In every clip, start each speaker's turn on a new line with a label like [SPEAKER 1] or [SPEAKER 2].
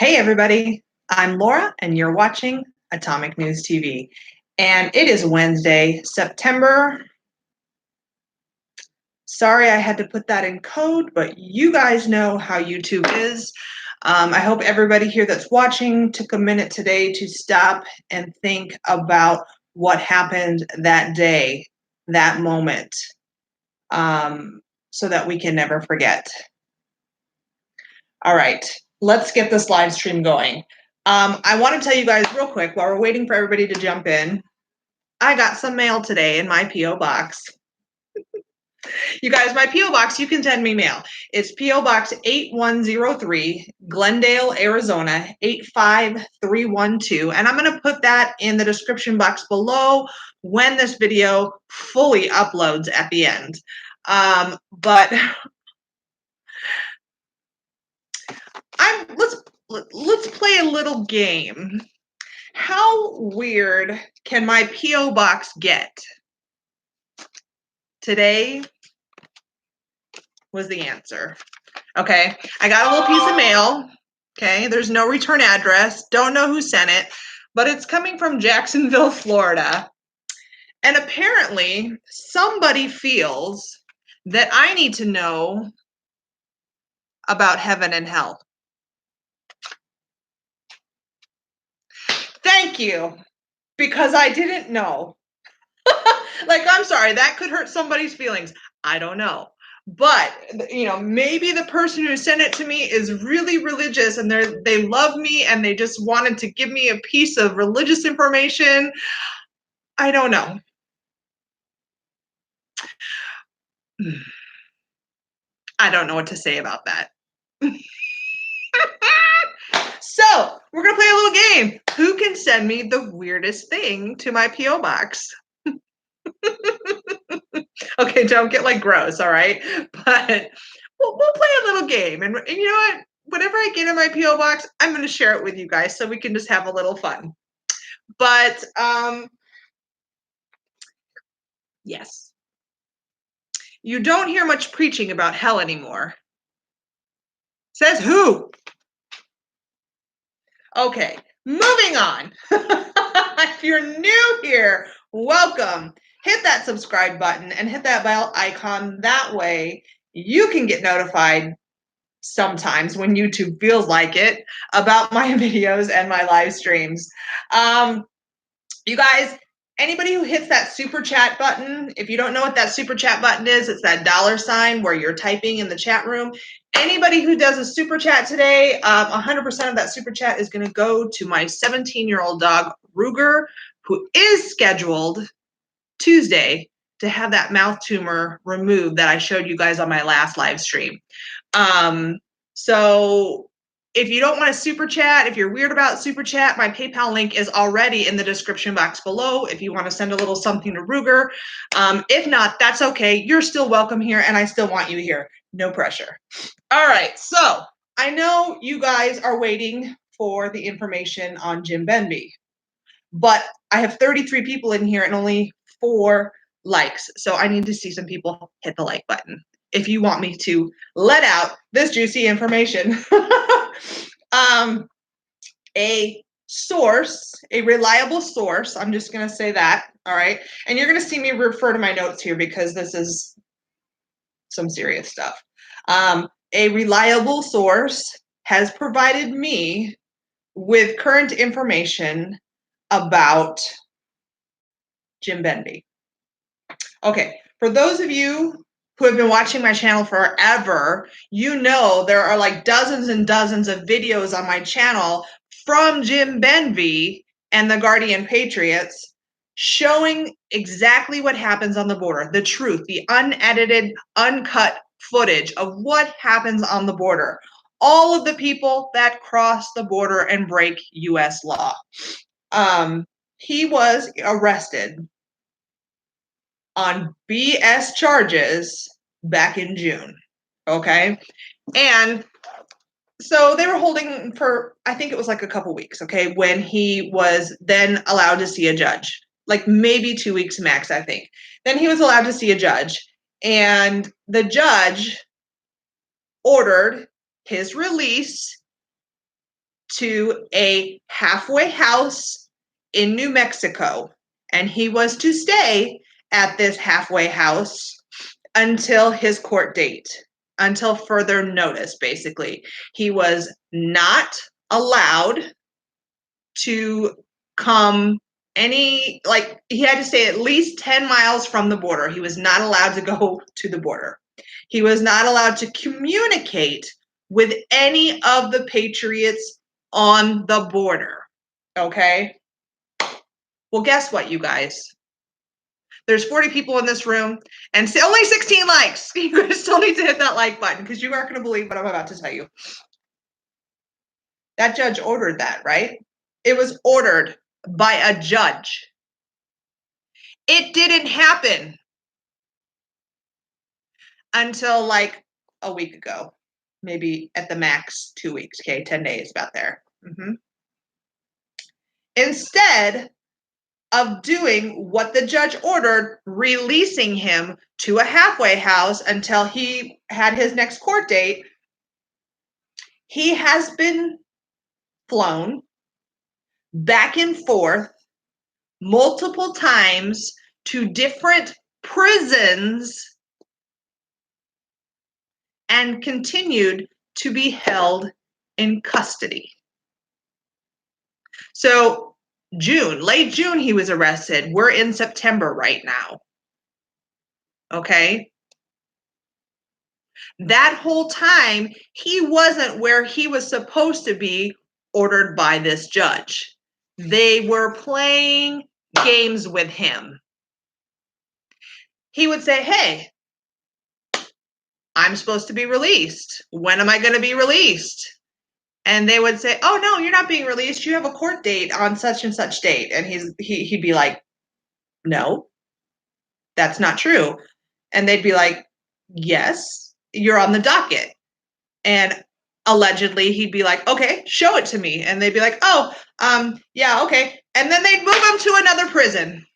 [SPEAKER 1] Hey everybody, I'm Laura and you're watching Atomic News TV. And it is Wednesday, September. Sorry I had to put that in code, but you guys know how YouTube is. I hope everybody here that's watching took a minute today to stop and think about what happened that day, that moment, so that we can never forget. All right, let's get this live stream going. I want to tell you guys real quick while we're waiting for everybody to jump in. I got some mail today in my P.O. box. You guys, my P.O. box, you can send me mail. It's P.O. Box 8103, Glendale, Arizona, 85312. And I'm going to put that in the description box below when this video fully uploads at the end. But let's play a little game. How weird can my P.O. box get? Today was the answer. Okay, I got a little piece of mail. Okay, there's no return address. Don't know who sent it, but it's coming from Jacksonville, Florida. And apparently, somebody feels that I need to know about heaven and hell. Thank you, because I didn't know. Like, I'm sorry, that could hurt somebody's feelings. I don't know. But, you know, maybe the person who sent it to me is really religious and they love me and they just wanted to give me a piece of religious information. I don't know. I don't know what to say about that. So, we're going to play a little game. Who can send me the weirdest thing to my P.O. box? Okay, don't get like gross, all right? But we'll play a little game. And you know what? Whatever I get in my P.O. box, I'm going to share it with you guys so we can just have a little fun. But yes. You don't hear much preaching about hell anymore. Says who? Okay, moving on. If you're new here, welcome. Hit that subscribe button and hit that bell icon. That way you can get notified sometimes when YouTube feels like it about my videos and my live streams. You guys, anybody who hits that super chat button, if you don't know what that super chat button is, it's that $ where you're typing in the chat room. Anybody who does a super chat today, 100% of that super chat is going to go to my 17-year-old dog, Ruger, who is scheduled Tuesday to have that mouth tumor removed that I showed you guys on my last live stream. So if you don't want to super chat, if you're weird about super chat, my PayPal link is already in the description box below if you want to send a little something to Ruger. If not, that's okay. You're still welcome here and I still want you here. No pressure. All right, so I know you guys are waiting for the information on Jim Benvie, but I have 33 people in here and only 4 likes. So I need to see some people hit the like button if you want me to let out this juicy information. A source, a reliable source, I'm just going to say that, all right? And you're going to see me refer to my notes here because this is some serious stuff. A reliable source has provided me with current information about Jim Benvie. Okay, for those of you who have been watching my channel forever, you know there are like dozens and dozens of videos on my channel from Jim Benvie and the Guardian Patriots showing exactly what happens on the border, the truth, the unedited, uncut footage of what happens on the border. All of the people that cross the border and break U.S. law. He was arrested on BS charges back in June, okay? And so they were holding for, I think it was like a couple weeks, okay, when he was then allowed to see a judge, like maybe 2 weeks max, I think. Then he was allowed to see a judge, and the judge ordered his release to a halfway house in New Mexico, and he was to stay at this halfway house until his court date, until further notice, basically. He was not allowed to come he had to stay at least 10 miles from the border. He was not allowed to go to the border. He was not allowed to communicate with any of the patriots on the border. Okay? Well, guess what, you guys? There's 40 people in this room and only 16 likes. You still need to hit that like button because you aren't going to believe what I'm about to tell you. That judge ordered that, right? It was ordered by a judge. It didn't happen until like a week ago, maybe at the max 2 weeks, okay, 10 days, about there. Instead of doing what the judge ordered, releasing him to a halfway house until he had his next court date, he has been flown back and forth multiple times to different prisons and continued to be held in custody. So late June, he was arrested. We're in September right now. Okay? That whole time, he wasn't where he was supposed to be, ordered by this judge. They were playing games with him. He would say, hey, I'm supposed to be released. When am I going to be released? And they would say, oh, no, you're not being released. You have a court date on such and such date. And he'd be like, no, that's not true. And they'd be like, yes, you're on the docket. And allegedly he'd be like, okay, show it to me. And they'd be like, oh, yeah, okay. And then they'd move him to another prison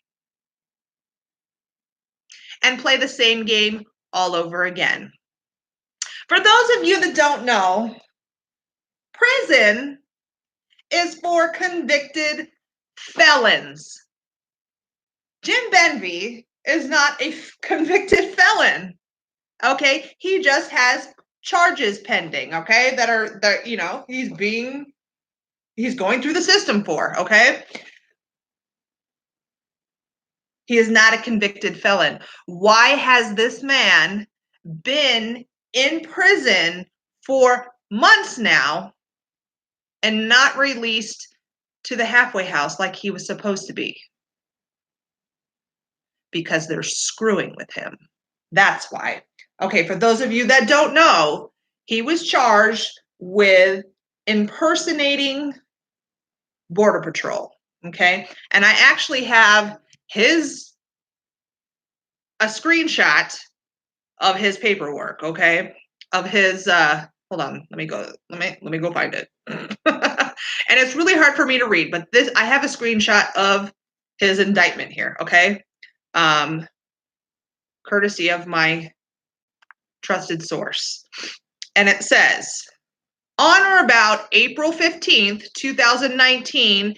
[SPEAKER 1] and play the same game all over again. For those of you that don't know, prison is for convicted felons. Jim Benvie is not a convicted felon. Okay, he just has charges pending. Okay, that he's going through the system for. Okay, he is not a convicted felon. Why has this man been in prison for months now and not released to the halfway house like he was supposed to be? Because they're screwing with him. That's why. Okay, for those of you that don't know, he was charged with impersonating Border Patrol. Okay, and I actually have a screenshot of his paperwork. Okay, of his hold on, let me go find it. And it's really hard for me to read, but I have a screenshot of his indictment here. Okay, courtesy of my trusted source. And it says, on or about April 15th, 2019,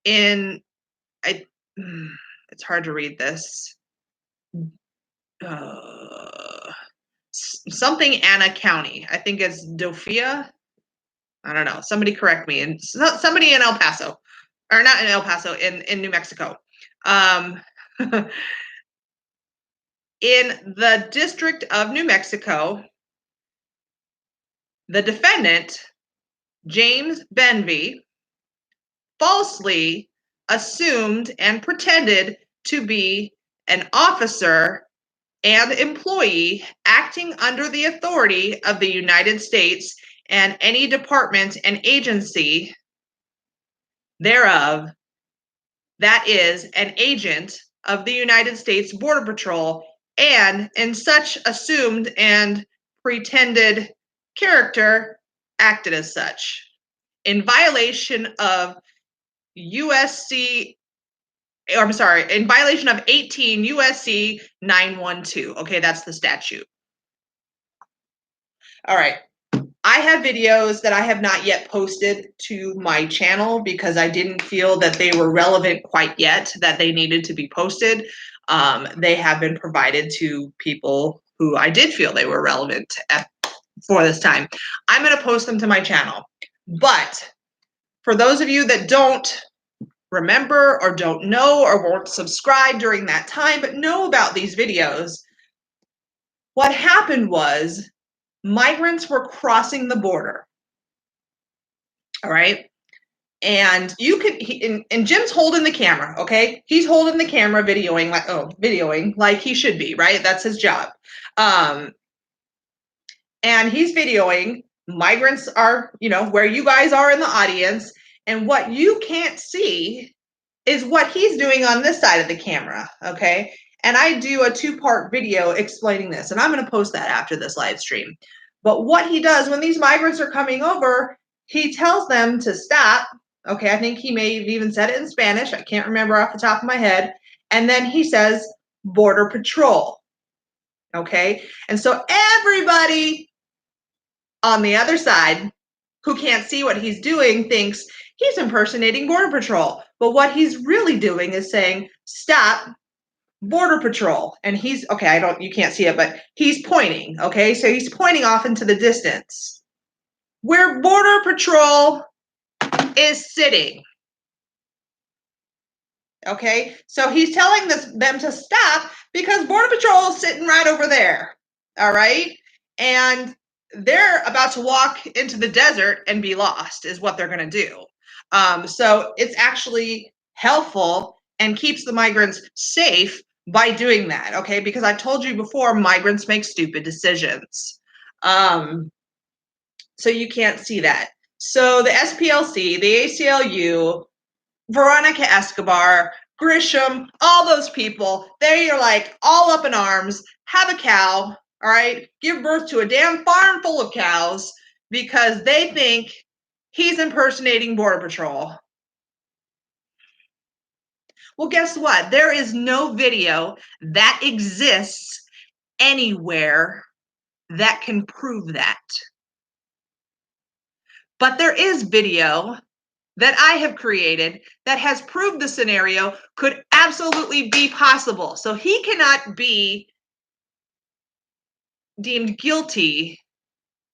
[SPEAKER 1] it's hard to read this, something Anna County. I think it's Dofia. I don't know. Somebody correct me. And somebody in El Paso, or not in El Paso, in New Mexico. In the District of New Mexico, the defendant, James Benvie, falsely assumed and pretended to be an officer and employee acting under the authority of the United States and any department and agency thereof, that is, an agent of the United States Border Patrol, and in such assumed and pretended character acted as such, in violation of in violation of 18 USC 912. Okay, that's the statute. All right. I have videos that I have not yet posted to my channel because I didn't feel that they were relevant quite yet, that they needed to be posted. They have been provided to people who I did feel they were relevant for this time. I'm going to post them to my channel. But for those of you that don't remember or don't know or weren't subscribed during that time but know about these videos, what happened was migrants were crossing the border. All right. And you could, and Jim's holding the camera, okay? He's holding the camera, videoing like he should be, right? That's his job. And he's videoing. Migrants are, where you guys are in the audience. And what you can't see is what he's doing on this side of the camera, okay? And I do a 2-part video explaining this, and I'm going to post that after this live stream. But what he does when these migrants are coming over, he tells them to stop. Okay, I think he may have even said it in Spanish. I can't remember off the top of my head. And then he says, Border Patrol. Okay, and so everybody on the other side who can't see what he's doing thinks he's impersonating Border Patrol. But what he's really doing is saying, stop, Border Patrol. And he's, okay, you can't see it, but he's pointing, okay? So he's pointing off into the distance where Border Patrol is sitting. Okay, so he's telling them to stop because Border Patrol is sitting right over there. All right, and they're about to walk into the desert and be lost is what they're going to do. So it's actually helpful and keeps the migrants safe by doing that. Okay, because I've told you before, migrants make stupid decisions. So you can't see that. So the SPLC, the ACLU, Veronica Escobar, Grisham, all those people, they are like all up in arms, have a cow, all right, give birth to a damn farm full of cows because they think he's impersonating Border Patrol. Well, guess what? There is no video that exists anywhere that can prove that. But there is video that I have created that has proved the scenario could absolutely be possible. So he cannot be deemed guilty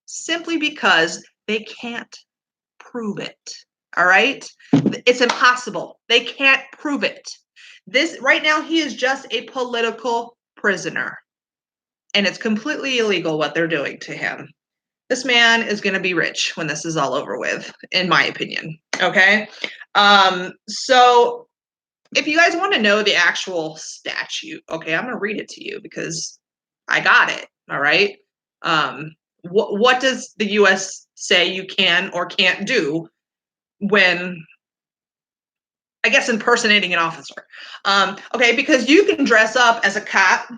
[SPEAKER 1] simply because they can't prove it. All right? It's impossible. They can't prove it. This right now, he is just a political prisoner. And it's completely illegal what they're doing to him. This man is going to be rich when this is all over with, in my opinion. Okay? So if you guys want to know the actual statute, okay, I'm going to read it to you because I got it. All right? What does the U.S. say you can or can't do when, I guess, impersonating an officer? Okay, because you can dress up as a cop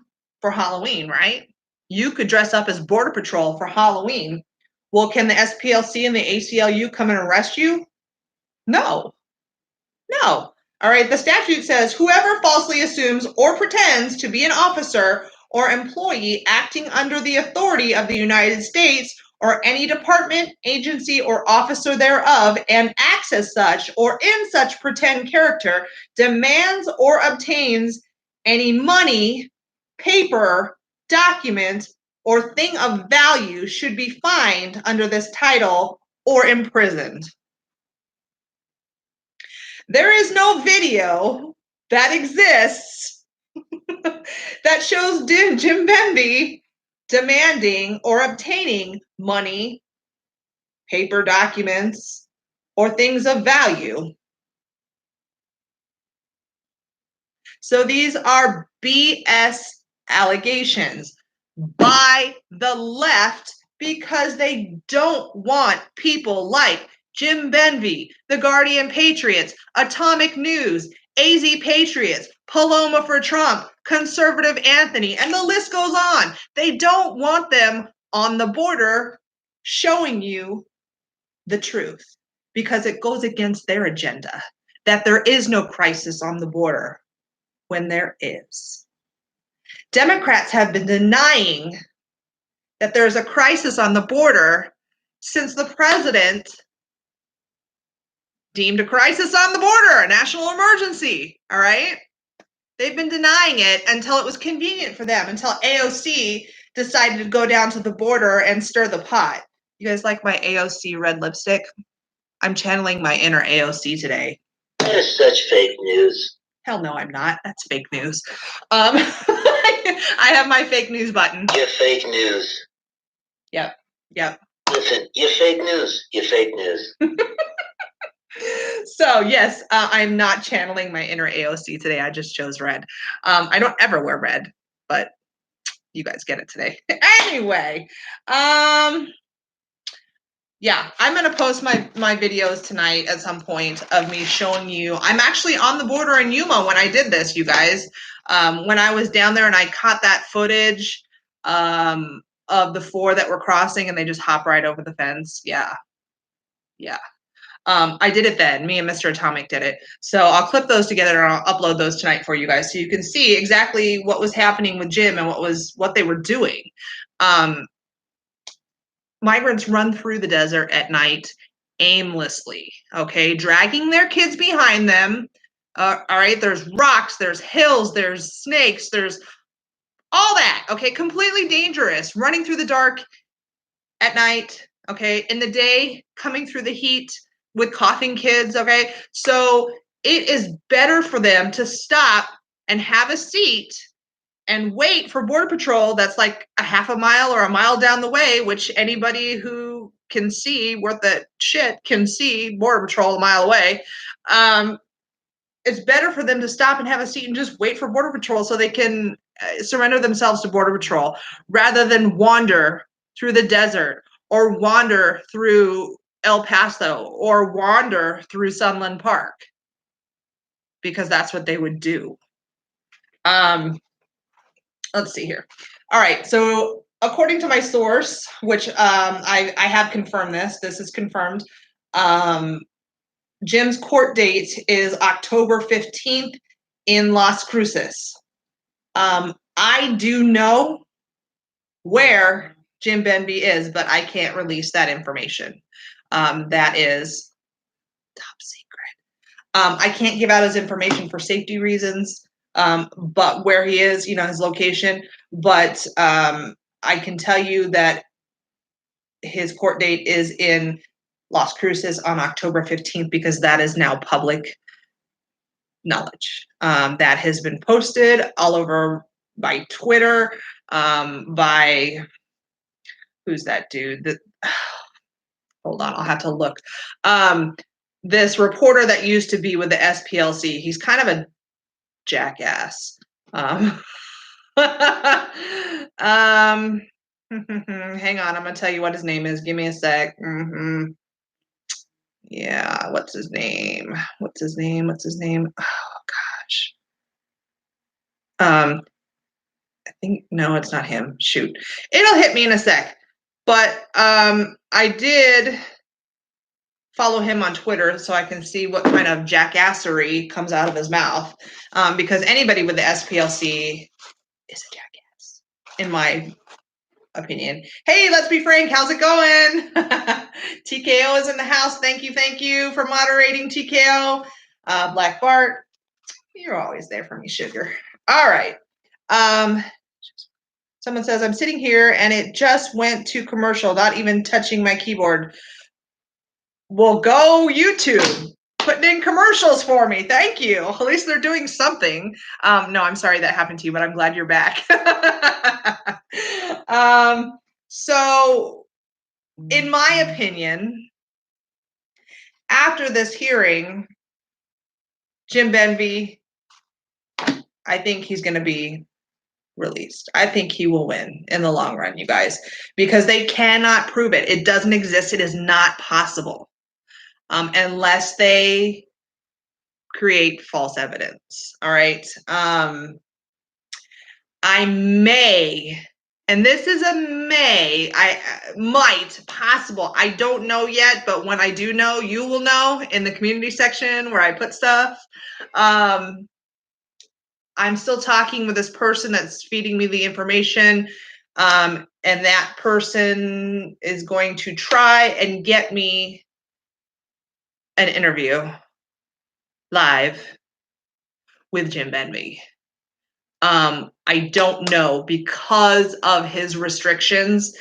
[SPEAKER 1] for Halloween, right? You could dress up as Border Patrol for Halloween. Well, can the SPLC and the ACLU come and arrest you? No. No. All right, the statute says whoever falsely assumes or pretends to be an officer or employee acting under the authority of the United States or any department, agency, or officer thereof, and acts as such or in such pretend character, demands or obtains any money, paper, document, or thing of value should be fined under this title or imprisoned. There is no video that exists that shows Jim Benvie demanding or obtaining money, paper documents, or things of value. So these are BS allegations by the left because they don't want people like Jim Benvie, the Guardian Patriots, Atomic News, AZ Patriots, Paloma for Trump, Conservative Anthony, and the list goes on. They don't want them on the border showing you the truth because it goes against their agenda that there is no crisis on the border when there is. Democrats have been denying that there's a crisis on the border since the president deemed a crisis on the border a national emergency, all right? They've been denying it until it was convenient for them, until AOC decided to go down to the border and stir the pot. You guys like my AOC red lipstick? I'm channeling my inner AOC today.
[SPEAKER 2] That is such fake news.
[SPEAKER 1] Hell no, I'm not. That's fake news. I have my fake news button.
[SPEAKER 2] You're fake news.
[SPEAKER 1] Yep.
[SPEAKER 2] Listen, you're fake news. You're fake news.
[SPEAKER 1] So yes, I'm not channeling my inner AOC today. I just chose red. I don't ever wear red, but you guys get it today. Anyway, yeah, I'm gonna post my videos tonight at some point of me showing you. I'm actually on the border in Yuma when I did this, you guys. When I was down there and I caught that footage of the 4 that were crossing and they just hop right over the fence. Yeah. I did it then. Me and Mr. Atomic did it. So I'll clip those together and I'll upload those tonight for you guys so you can see exactly what was happening with Jim and what they were doing. Migrants run through the desert at night aimlessly, okay, dragging their kids behind them. All right, there's rocks, there's hills, there's snakes, there's all that, okay, completely dangerous, running through the dark at night, okay, in the day, coming through the heat with coughing kids, okay? So it is better for them to stop and have a seat and wait for Border Patrol that's like a half a mile or a mile down the way, which anybody who can see worth the shit can see Border Patrol a mile away. It's better for them to stop and have a seat and just wait for Border Patrol so they can surrender themselves to Border Patrol rather than wander through the desert or wander through El Paso or wander through Sunland Park, because that's what they would do. Let's see here. All right, so according to my source, which I have confirmed this is confirmed. Jim's court date is October 15th in Las Cruces. I do know where Jim Benvie is, but I can't release that information. That is top secret. I can't give out his information for safety reasons. But where he is, his location. But I can tell you that his court date is in Las Cruces on October 15th because that is now public knowledge. That has been posted all over by Twitter, by who's that dude? Hold on, I'll have to look. This reporter that used to be with the SPLC, he's kind of a jackass. Hang on, I'm gonna tell you what his name is. Give me a sec. Yeah, what's his name? Oh gosh. I think no, it's not him. Shoot, it'll hit me in a sec. But I did follow him on Twitter so I can see what kind of jackassery comes out of his mouth. Because anybody with the SPLC is a jackass, in my opinion. Hey, let's be frank. How's it going? TKO is in the house. Thank you for moderating, TKO. Black Bart, you're always there for me, sugar. All right. Someone says, I'm sitting here and it just went to commercial, not even touching my keyboard. Well, go YouTube, putting in commercials for me. Thank you. At least they're doing something. No, I'm sorry that happened to you, but I'm glad you're back. So, in my opinion, after this hearing, Jim Benvie, I think he's going to be released. I think he will win in the long run, you guys, because they cannot prove it. It doesn't exist. It is not possible. Unless they create false evidence. All right. I may, and this is a may, I might, possible. I don't know yet, but when I do know, you will know in the community section where I put stuff. I'm still talking with this person that's feeding me the information. And that person is going to try and get me an interview live with Jim Benvie. I don't know because of his restrictions.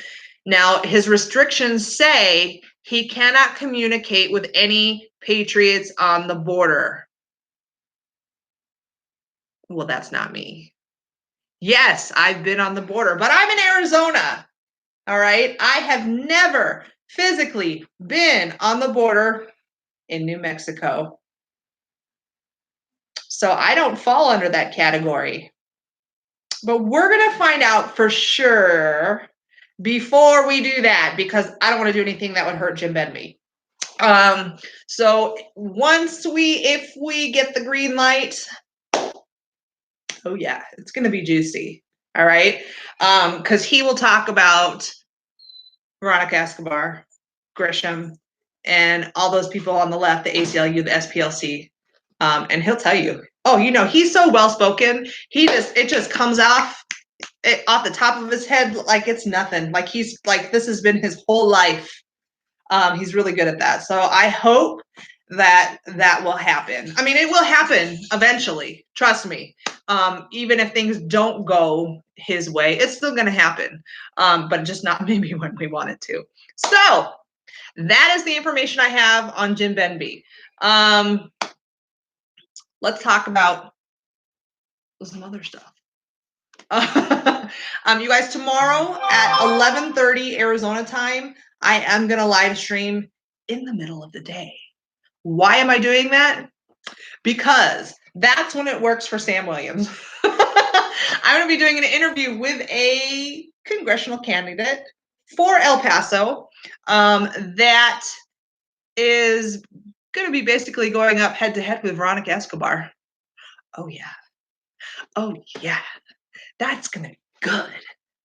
[SPEAKER 1] Now, his restrictions say he cannot communicate with any patriots on the border. Well, that's not me. Yes, I've been on the border, but I'm in Arizona. All right. I have never physically been on the border in New Mexico. So I don't fall under that category. But we're going to find out for sure before we do that, because I don't want to do anything that would hurt Jim Benvie. So if we get the green light, oh yeah, it's going to be juicy. All right. Because he will talk about Veronica Escobar, Grisham, and all those people on the left, the ACLU, the SPLC. And he'll tell you, oh, he's so well-spoken. It just comes off the top of his head like it's nothing. Like this has been his whole life. He's really good at that. So I hope that will happen. I mean, it will happen eventually. Trust me. Even if things don't go his way, it's still going to happen. But just not maybe when we want it to. So that is the information I have on Jim Benvie. Let's talk about some other stuff. You guys, tomorrow at 11:30 Arizona time, I am going to live stream in the middle of the day. Why am I doing that? Because that's when it works for Sam Williams. I'm going to be doing an interview with a congressional candidate for El Paso that is going to be basically going up head to head with Veronica Escobar. Oh, yeah. Oh, yeah. That's going to be good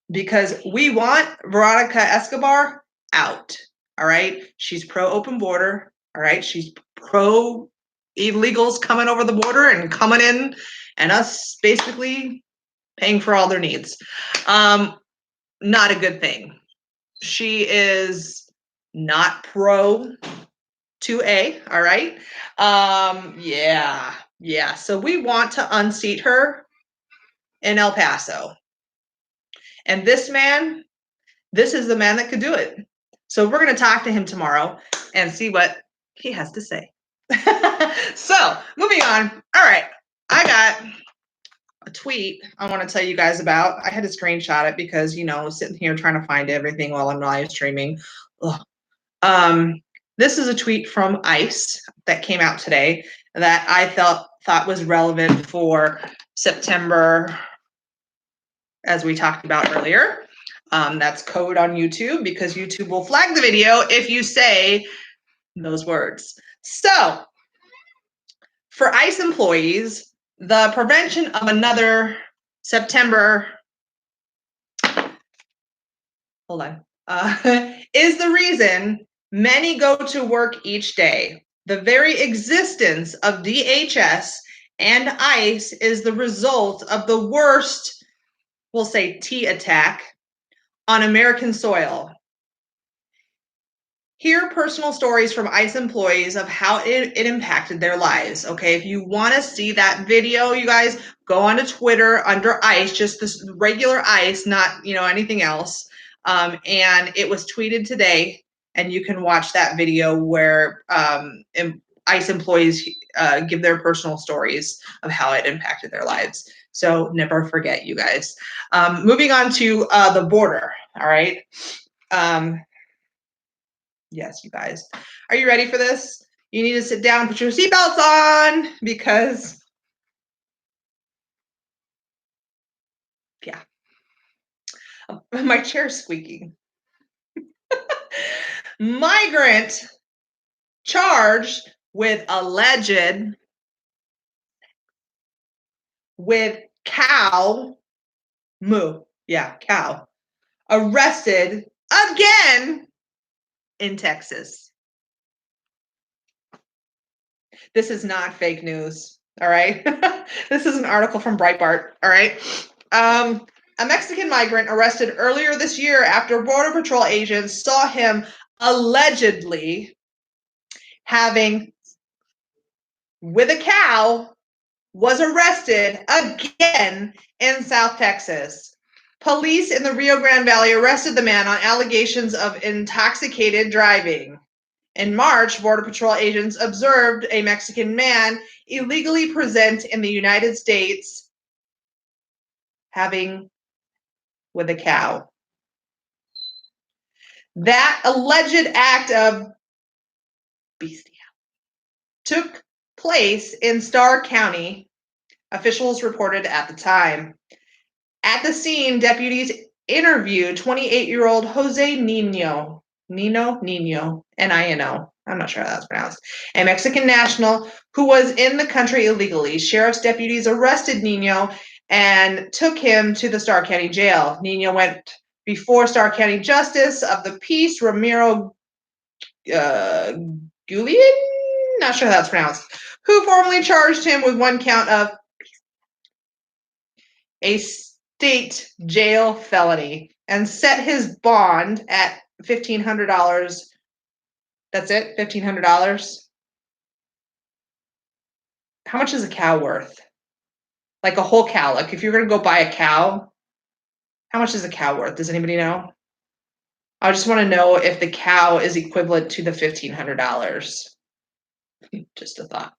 [SPEAKER 1] because we want Veronica Escobar out. All right. She's pro open border. All right. She's pro illegals coming over the border and coming in and us basically paying for all their needs. Not a good thing. She is not pro 2A. All right. Yeah. So we want to unseat her in El Paso. And this is the man that could do it. So we're going to talk to him tomorrow and see what he has to say. So moving on. All right. I got a tweet I want to tell you guys about. I had to screenshot it because, sitting here trying to find everything while I'm live streaming. This is a tweet from ICE that came out today that I thought was relevant for September, as we talked about earlier. That's code on YouTube because YouTube will flag the video if you say those words. So for ICE employees, the prevention of another September, is the reason many go to work each day. The very existence of DHS and ICE is the result of the worst, we'll say, T attack on American soil. Hear personal stories from ICE employees of how it impacted their lives. Okay, if you want to see that video, you guys go onto Twitter under ICE, just this regular ICE, not anything else. And it was tweeted today, and you can watch that video where ICE employees give their personal stories of how it impacted their lives. So never forget, you guys. Moving on to the border. All right. Yes, you guys. Are you ready for this? You need to sit down, put your seatbelts on, because, yeah, my chair's squeaking. Migrant charged with cow, arrested again in Texas. This is not fake news, all right? This is an article from Breitbart, all right? A Mexican migrant arrested earlier this year after Border Patrol agents saw him allegedly having with a cow was arrested again in South Texas. Police in the Rio Grande Valley arrested the man on allegations of intoxicated driving. In March, Border Patrol agents observed a Mexican man illegally present in the United States having with a cow. That alleged act of bestiality took place in Starr County, officials reported at the time. At the scene, deputies interviewed 28-year-old Jose Nino, Nino, N-I-N-O. I'm not sure how that's pronounced. A Mexican national who was in the country illegally. Sheriff's deputies arrested Nino and took him to the Starr County Jail. Nino went before Starr County Justice of the Peace, Ramiro Guillen? Not sure how that's pronounced. Who formally charged him with one count of a state jail felony and set his bond at $1,500. That's it? $1,500? How much is a cow worth? Like a whole cow. Like if you're going to go buy a cow, how much is a cow worth? Does anybody know? I just want to know if the cow is equivalent to the $1,500. Just a thought.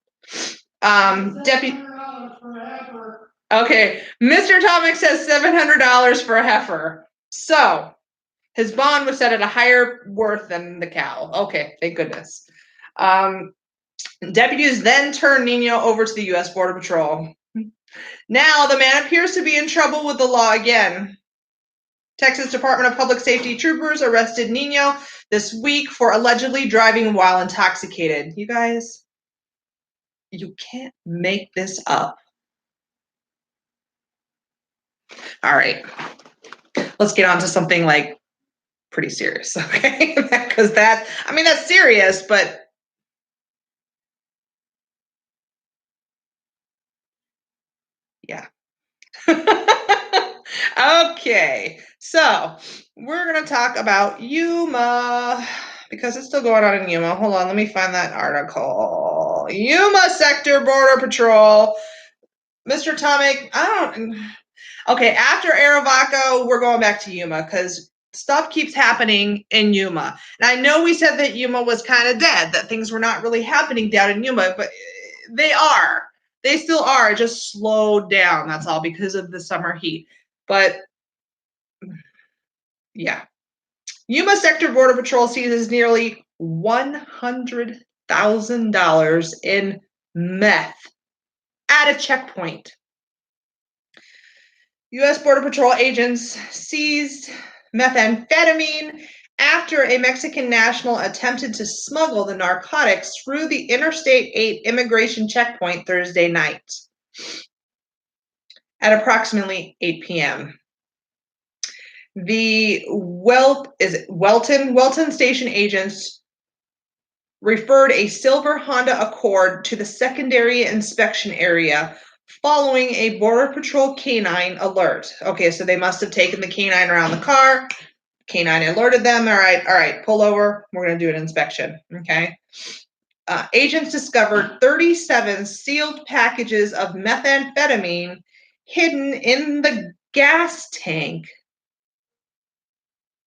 [SPEAKER 1] Deputy. Okay, Mr. Tomic says $700 for a heifer. So his bond was set at a higher worth than the cow. Okay, thank goodness. Deputies then turned Nino over to the U.S. Border Patrol. Now the man appears to be in trouble with the law again. Texas Department of Public Safety troopers arrested Nino this week for allegedly driving while intoxicated. You guys, you can't make this up. All right, let's get on to something like pretty serious, okay? Because that's serious, but yeah. Okay, so we're going to talk about Yuma because it's still going on in Yuma. Hold on, let me find that article. Yuma Sector Border Patrol. Mr. Tomic, okay, after Aravaca, we're going back to Yuma because stuff keeps happening in Yuma. And I know we said that Yuma was kind of dead, that things were not really happening down in Yuma, but they are. They still are, just slowed down, that's all, because of the summer heat. But yeah. Yuma Sector Border Patrol seizes nearly $100,000 in meth at a checkpoint. U.S. Border Patrol agents seized methamphetamine after a Mexican national attempted to smuggle the narcotics through the Interstate 8 immigration checkpoint Thursday night at approximately 8 p.m. The Welton station agents referred a silver Honda Accord to the secondary inspection area following a Border Patrol canine alert. Okay, so they must have taken the canine around the car. Canine alerted them. All right, pull over. We're going to do an inspection. Okay. Agents discovered 37 sealed packages of methamphetamine hidden in the gas tank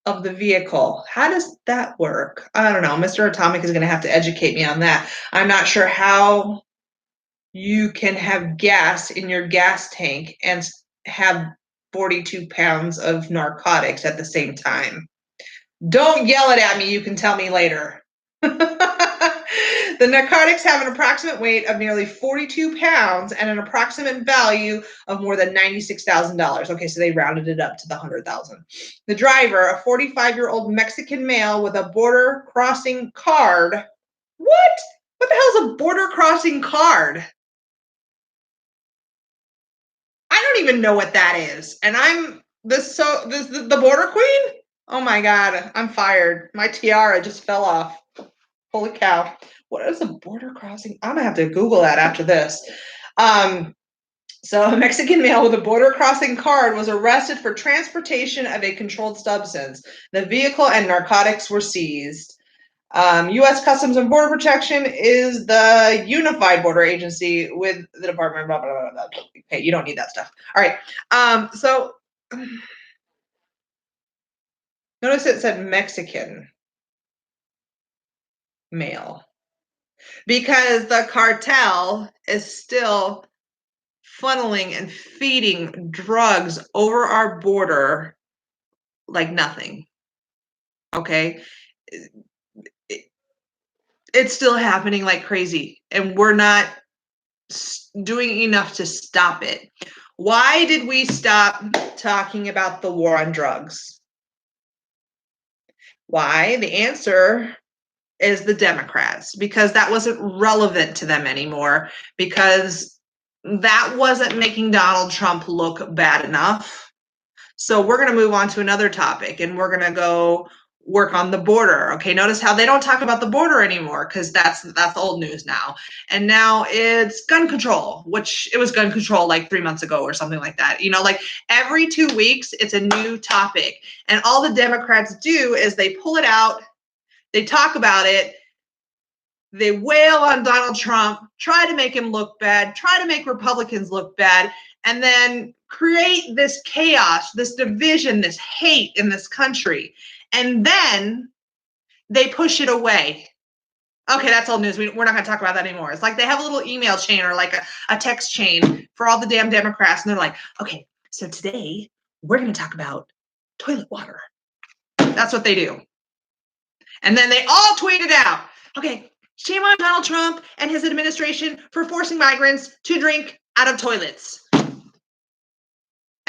[SPEAKER 1] of the vehicle. How does that work? I don't know. Mr. Atomic is going to have to educate me on that. I'm not sure how you can have gas in your gas tank and have 42 pounds of narcotics at the same time. Don't yell it at me. You can tell me later. The narcotics have an approximate weight of nearly 42 pounds and an approximate value of more than $96,000. Okay, so they rounded it up to the 100,000. The driver, a 45-year-old Mexican male with a border crossing card. What? What the hell is a border crossing card? I don't even know what that is. And I'm the border queen? Oh my God, I'm fired. My tiara just fell off. Holy cow. What is a border crossing? I'm gonna have to Google that after this. So a Mexican male with a border crossing card was arrested for transportation of a controlled substance. The vehicle and narcotics were seized. U.S. Customs and Border Protection is the unified border agency with the Department of blah, blah, blah, blah. Okay, you don't need that stuff. All right. So notice it said Mexican male because the cartel is still funneling and feeding drugs over our border like nothing. Okay. It's still happening like crazy, and we're not doing enough to stop it. Why did we stop talking about the war on drugs? Why? The answer is the Democrats, because that wasn't relevant to them anymore, because that wasn't making Donald Trump look bad enough. So we're going to move on to another topic, and we're going to go work on the border. Okay, notice how they don't talk about the border anymore, because that's old news now. And now it's gun control, which it was gun control like 3 months ago or something like that. You know, like every 2 weeks, it's a new topic. And all the Democrats do is they pull it out, they talk about it, they wail on Donald Trump, try to make him look bad, try to make Republicans look bad, and then create this chaos, this division, this hate in this country. And then they push it away. Okay, that's old news. We're not going to talk about that anymore. It's like they have a little email chain or like a text chain for all the damn Democrats. And they're like, okay, so today we're going to talk about toilet water. That's what they do. And then they all tweet it out. Okay, shame on Donald Trump and his administration for forcing migrants to drink out of toilets.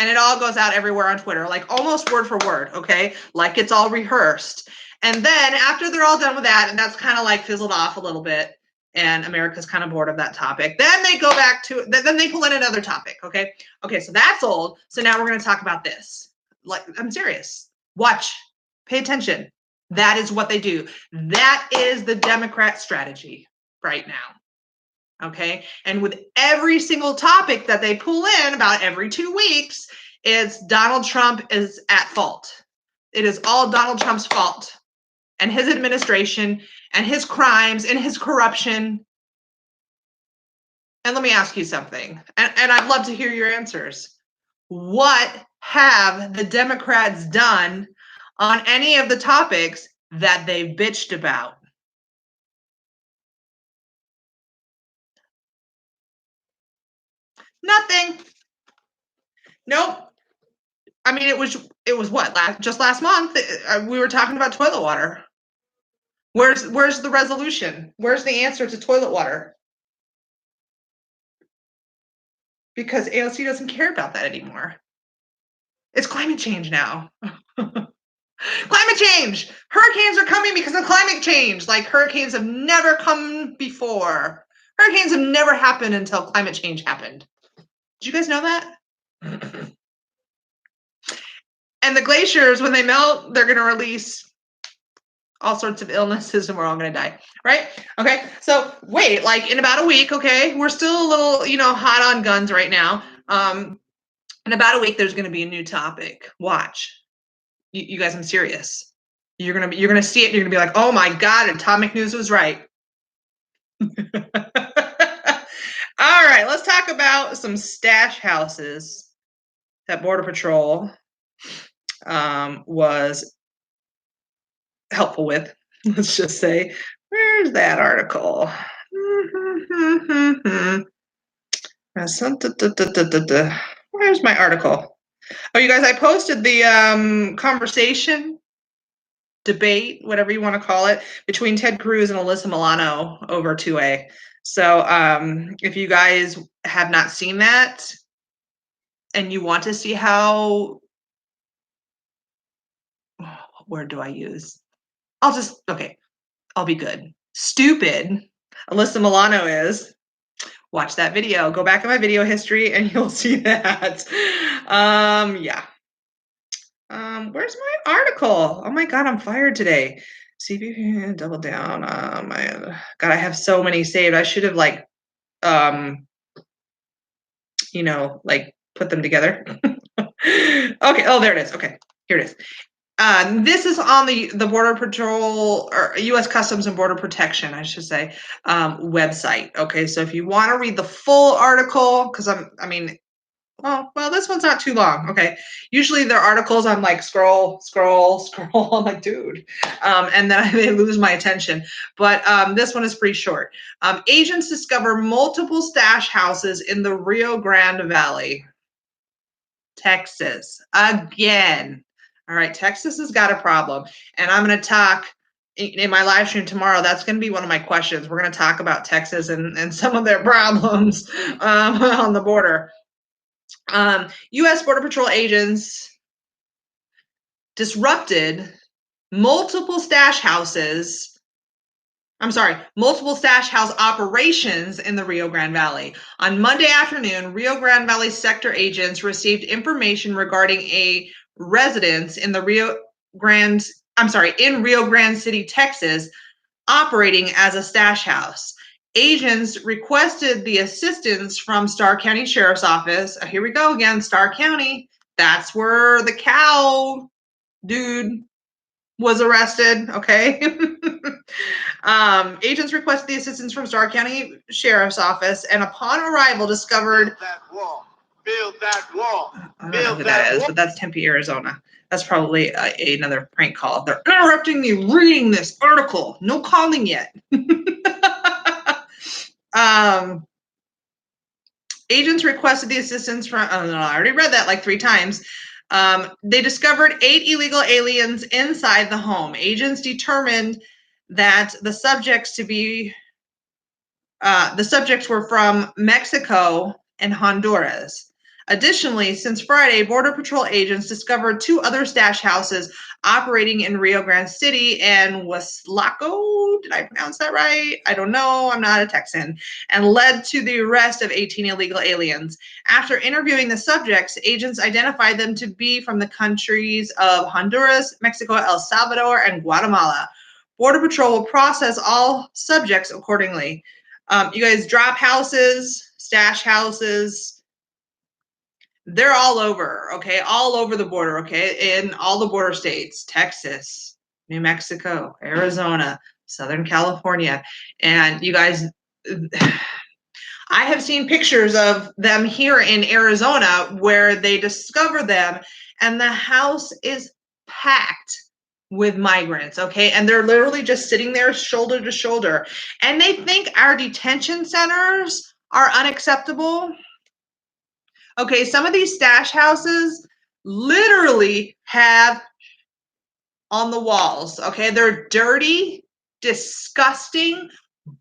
[SPEAKER 1] And it all goes out everywhere on Twitter, like almost word for word, okay? Like it's all rehearsed. And then after they're all done with that, and that's kind of like fizzled off a little bit, and America's kind of bored of that topic, then they go back to, then they pull in another topic, okay? Okay, so that's old. So now we're going to talk about this. Like, I'm serious. Watch. Pay attention. That is what they do. That is the Democrat strategy right now. Okay. And with every single topic that they pull in about every 2 weeks, it's Donald Trump is at fault. It is all Donald Trump's fault and his administration and his crimes and his corruption. And let me ask you something, and I'd love to hear your answers. What have the Democrats done on any of the topics that they've bitched about? Nothing. Nope. I mean, it was what, just last month we were talking about toilet water. Where's the resolution? Where's the answer to toilet water? Because AOC doesn't care about that anymore. It's climate change now. Climate change. Hurricanes are coming because of climate change. Like hurricanes have never come before. Hurricanes have never happened until climate change happened. Did you guys know that? And the glaciers, when they melt, they're going to release all sorts of illnesses and we're all going to die, right? Okay, so wait, like in about a week, okay, we're still a little, hot on guns right now. In about a week, there's going to be a new topic. Watch. You guys, I'm serious. You're gonna see it. And you're gonna be like, oh my God, Atomic News was right. All right, let's talk about some stash houses that Border Patrol was helpful with. Let's just say, where's that article? Where's my article? Oh, you guys, I posted the conversation, debate, whatever you want to call it, between Ted Cruz and Alyssa Milano over 2A. So if you guys have not seen that and you want to see how, what word do I use? I'll be good. Stupid Alyssa Milano is. Watch that video. Go back in my video history and you'll see that. Yeah. Where's my article? Oh my God, I'm fired today. CBP, double down. God, I have so many saved. I should have you know, like put them together. Okay. Oh, there it is. Okay. Here it is. This is on the Border Patrol or U.S. Customs and Border Protection, I should say, website. Okay, so if you want to read the full article, because well, this one's not too long. Okay, usually their articles I'm like scroll. I'm like, dude, and then they lose my attention. But this one is pretty short. Agents discover multiple stash houses in the Rio Grande Valley, Texas, again. All right, Texas has got a problem. And I'm going to talk in my live stream tomorrow. That's going to be one of my questions. We're going to talk about Texas and some of their problems on the border. U.S. Border Patrol agents disrupted multiple stash house operations in the Rio Grande Valley. On Monday afternoon, Rio Grande Valley sector agents received information regarding a residence in Rio Grande City, Texas, operating as a stash house. Agents requested the assistance from Starr County Sheriff's Office. Here we go again, Starr County. That's where the cow dude was arrested, okay? Agents requested the assistance from Starr County Sheriff's Office, and upon arrival discovered...
[SPEAKER 2] Build that wall.
[SPEAKER 1] I don't know who that is, but that's Tempe, Arizona. That's probably another prank call. They're interrupting me reading this article. No calling yet. Agents requested the assistance from... Oh, no, I already read that like 3 times. They discovered 8 illegal aliens inside the home. Agents determined that the subjects were from Mexico and Honduras. Additionally, since Friday, Border Patrol agents discovered 2 other stash houses operating in Rio Grande City and Weslaco. Did I pronounce that right? I don't know. I'm not a Texan. And led to the arrest of 18 illegal aliens. After interviewing the subjects, agents identified them to be from the countries of Honduras, Mexico, El Salvador, and Guatemala. Border Patrol will process all subjects accordingly. You guys, drop houses, stash houses, they're all over, okay? All over the border, okay? In all the border states, Texas, New Mexico, Arizona, Southern California. And you guys, I have seen pictures of them here in Arizona where they discover them and the house is packed with migrants, okay? And they're literally just sitting there shoulder to shoulder. And they think our detention centers are unacceptable. Okay, some of these stash houses literally have on the walls, okay? They're dirty, disgusting,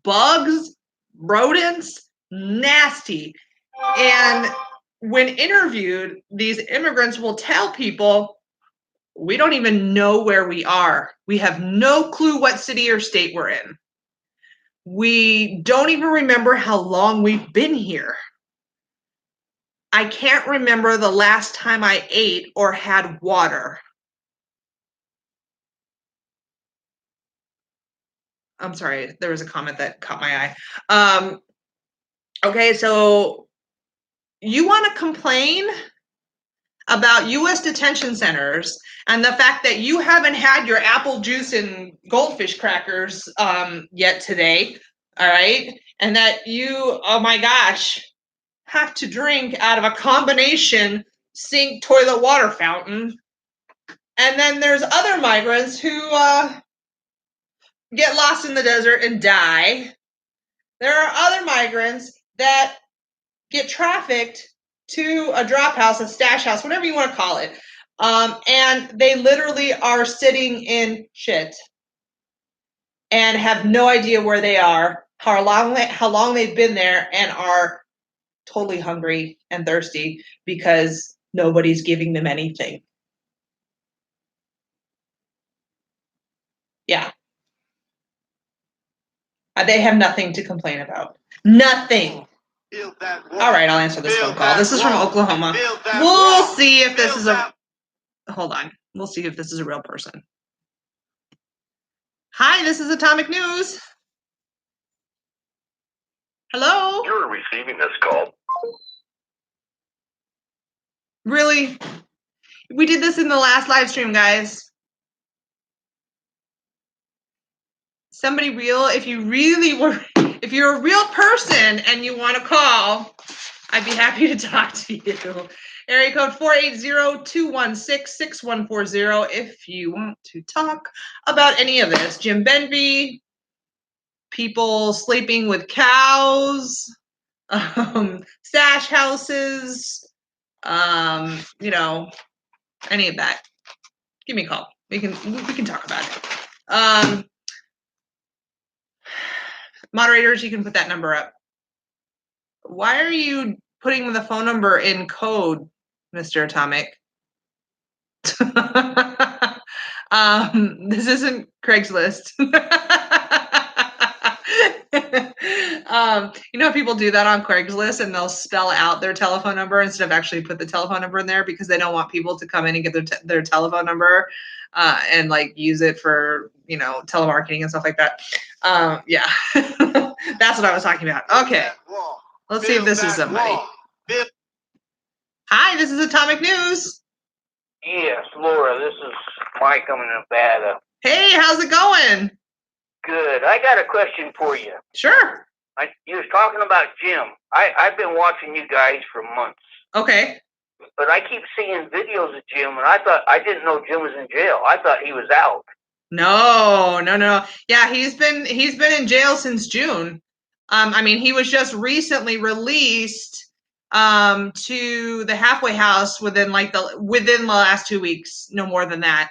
[SPEAKER 1] bugs, rodents, nasty. And when interviewed, these immigrants will tell people, we don't even know where we are. We have no clue what city or state we're in. We don't even remember how long we've been here. I can't remember the last time I ate or had water. I'm sorry, there was a comment that caught my eye. Okay, so you want to complain about U.S. detention centers and the fact that you haven't had your apple juice and goldfish crackers yet today, all right? And that you, oh my gosh, have to drink out of a combination sink toilet water fountain. And then there's other migrants who get lost in the desert and die. There are other migrants that get trafficked to a drop house, a stash house, whatever you want to call it. And they literally are sitting in shit and have no idea where they are, how long they've been there, and are totally hungry and thirsty because nobody's giving them anything. Yeah. They have nothing to complain about. Nothing. All right, I'll answer this phone call. This is from Oklahoma. We'll see if this is a... Hold on. We'll see if this is a real person. Hi, this is Atomic News. Hello?
[SPEAKER 3] You're receiving this call.
[SPEAKER 1] Really? We did this in the last live stream, guys. Somebody real, if you're a real person and you want to call, I'd be happy to talk to you. Area code 480-216-6140 if you want to talk about any of this. Jim Benvie, people sleeping with cows, stash houses, you know, any of that. Give me a call. We can talk about it. Moderators, you can put that number up. Why are you putting the phone number in code, Mr. Atomic? This isn't Craigslist. You know, people do that on Craigslist and they'll spell out their telephone number instead of actually put the telephone number in there because they don't want people to come in and get their telephone number and like use it for, you know, telemarketing and stuff like that. Yeah, that's what I was talking about. Okay, let's see if this is somebody. Hi, this is Atomic News.
[SPEAKER 3] Yes, Laura, this is Mike. I'm in Nevada.
[SPEAKER 1] Hey, how's it going?
[SPEAKER 3] Good. I got a question for you.
[SPEAKER 1] Sure.
[SPEAKER 3] You was talking about Jim. I've been watching you guys for months.
[SPEAKER 1] Okay.
[SPEAKER 3] But I keep seeing videos of Jim, and I didn't know Jim was in jail. I thought he was out.
[SPEAKER 1] No. Yeah, he's been in jail since June. I mean, he was just recently released to the halfway house within the last 2 weeks, no more than that.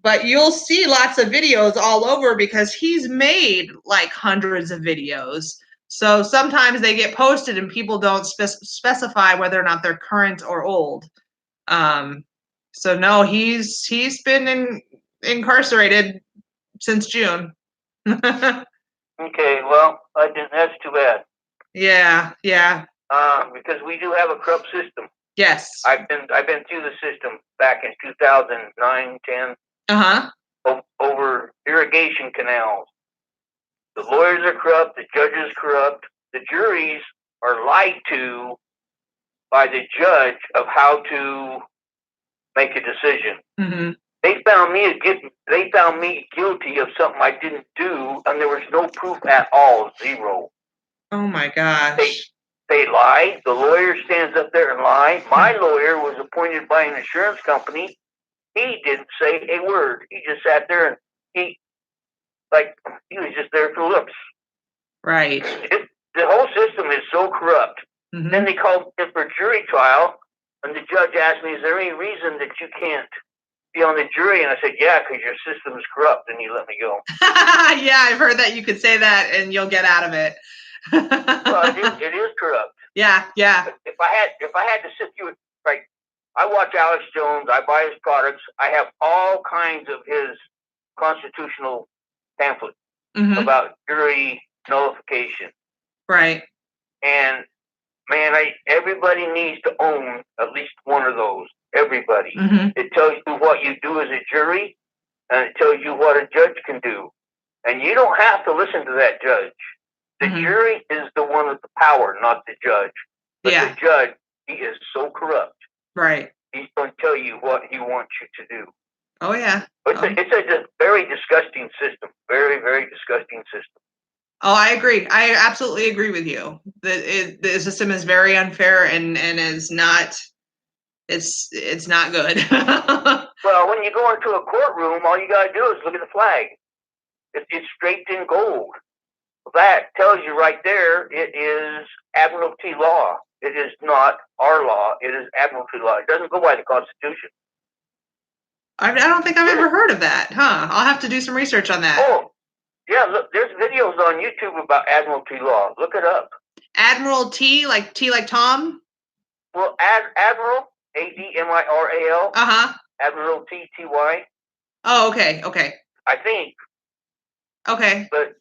[SPEAKER 1] But you'll see lots of videos all over because he's made like hundreds of videos. So sometimes they get posted and people don't specify whether or not they're current or old. So no, he's been incarcerated since June.
[SPEAKER 3] Okay, well, that's too bad.
[SPEAKER 1] Yeah.
[SPEAKER 3] Because we do have a corrupt system.
[SPEAKER 1] Yes.
[SPEAKER 3] I've been through the system back in 2009, 10. Over irrigation canals. The lawyers are corrupt, the judges corrupt, the juries are lied to by the judge of how to make a decision.
[SPEAKER 1] Mm-hmm.
[SPEAKER 3] They found me guilty of something I didn't do, and there was no proof at all, zero.
[SPEAKER 1] Oh my gosh.
[SPEAKER 3] They lied. The lawyer stands up there and lies. My lawyer was appointed by an insurance company. He didn't say a word. He just sat there and he was just there for looks.
[SPEAKER 1] Right.
[SPEAKER 3] The whole system is so corrupt.
[SPEAKER 1] Mm-hmm.
[SPEAKER 3] Then they called it for jury trial, and the judge asked me, "Is there any reason that you can't be on the jury?" And I said, "Yeah, because your system is corrupt," and he let me go.
[SPEAKER 1] Yeah, I've heard that you could say that and you'll get out of it.
[SPEAKER 3] Well, it is corrupt.
[SPEAKER 1] Yeah.
[SPEAKER 3] If I had to sit through it, like, I watch Alex Jones, I buy his products, I have all kinds of his constitutional pamphlets about jury nullification.
[SPEAKER 1] Right.
[SPEAKER 3] And man, everybody needs to own at least one of those. Everybody.
[SPEAKER 1] Mm-hmm.
[SPEAKER 3] It tells you what you do as a jury, and it tells you what a judge can do. And you don't have to listen to that judge. The jury is the one with the power, not the judge. But the judge, he is so corrupt.
[SPEAKER 1] Right.
[SPEAKER 3] He's going to tell you what he wants you to do.
[SPEAKER 1] Oh, yeah.
[SPEAKER 3] It's a very disgusting system. Very, very disgusting system.
[SPEAKER 1] Oh, I agree. I absolutely agree with you. The system is very unfair and is not. It's not good.
[SPEAKER 3] Well, when you go into a courtroom, all you got to do is look at the flag. It's draped in gold. That tells you right there it is Admiralty law. It is not our law. It is Admiralty law. It doesn't go by the Constitution.
[SPEAKER 1] I don't think I've ever heard of that, huh? I'll have to do some research on that.
[SPEAKER 3] Oh, yeah, look, there's videos on YouTube about Admiralty law. Look it up.
[SPEAKER 1] Admiralty, like T like Tom?
[SPEAKER 3] Well, Admiral, Admiral. Admiralty, Ty.
[SPEAKER 1] Oh, okay.
[SPEAKER 3] I think.
[SPEAKER 1] Okay.
[SPEAKER 3] But,